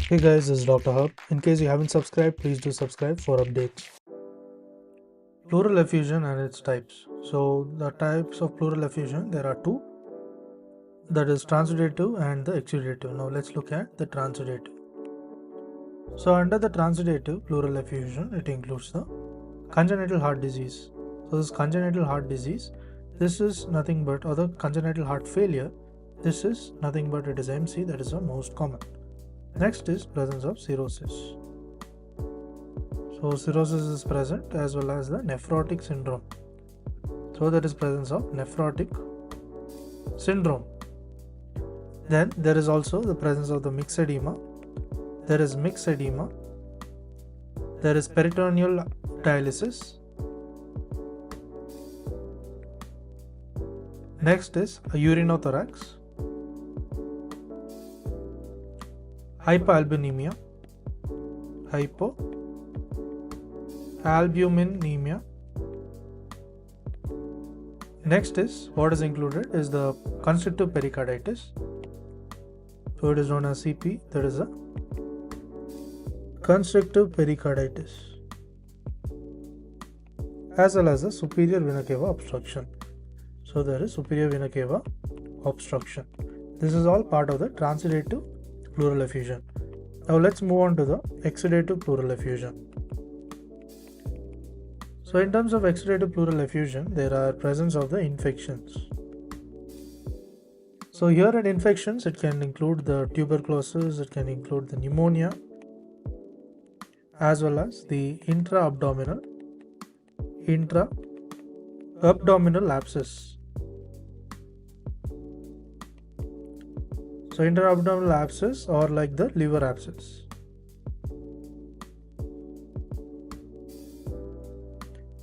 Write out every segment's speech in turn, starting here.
Hey guys, this is Dr. Hub. In case you haven't subscribed, please do subscribe for updates. Pleural effusion and its types. So the types of pleural effusion, there are two. That is transudative and the exudative. Now let's look at the transudative. So under the transudative pleural effusion, it includes the congenital heart disease. So this congenital heart disease, this is nothing but, or the congenital heart failure, this is nothing but it is MC, that is the most common. Next is presence of cirrhosis. So cirrhosis is present as well as the nephrotic syndrome. So there is presence of nephrotic syndrome. Then there is also the presence of the mixed edema. There is mixed edema. There is peritoneal dialysis. Next is a urinothorax. Hypoalbuminemia, hypoalbuminemia. Next is what is included is the constrictive pericarditis. So it is known as CP. There is a constrictive pericarditis as well as the superior vena cava obstruction. So there is superior vena cava obstruction. This is all part of the transudative pleural effusion. Now let's move on to the exudative pleural effusion. So in terms of exudative pleural effusion, there are presence of the infections. So here in infections, it can include the tuberculosis, it can include the pneumonia, as well as the intra-abdominal abscess. So intra-abdominal abscess or like the liver abscess.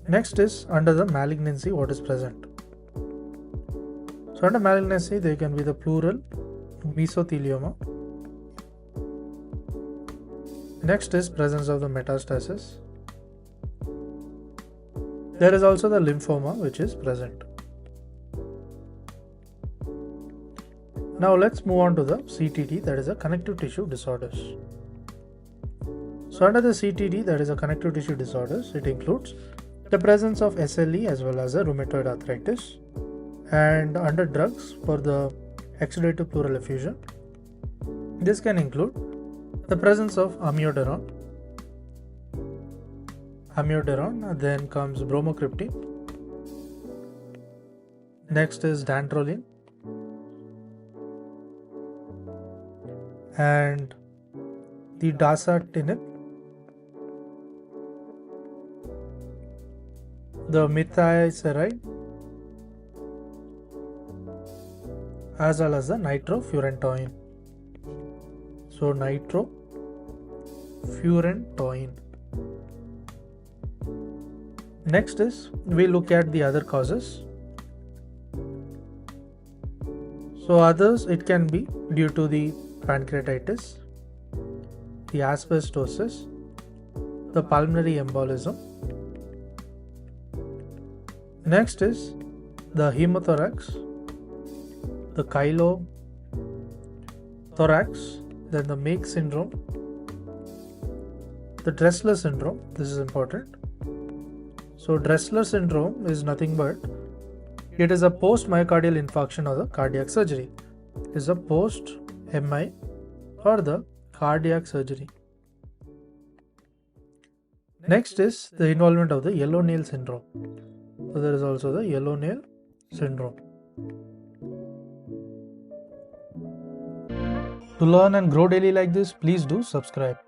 Next is under the malignancy what is present. So under malignancy there can be the pleural mesothelioma. Next is presence of the metastasis. There is also the lymphoma which is present. Now let's move on to the CTD, that is a connective tissue disorders. So under the CTD, that is a connective tissue disorders, it includes the presence of SLE as well as a rheumatoid arthritis. And under drugs for the exudative pleural effusion, this can include the presence of amiodarone, then comes bromocriptine. Next is dantrolene. And the dasatinib, the methotrexate, as well as the nitrofurantoin. So nitrofurantoin. Next is we look at the other causes. So others, it can be due to the pancreatitis, the asbestosis, the pulmonary embolism. Next is the hemothorax, the chylothorax, then the Meigs syndrome, the Dressler syndrome. This is important. So Dressler syndrome is nothing but it is a post myocardial infarction or the cardiac surgery. It is a post MI or the cardiac surgery. Next is the involvement of the yellow nail syndrome. So there is also the yellow nail syndrome. To learn and grow daily like this, please do subscribe.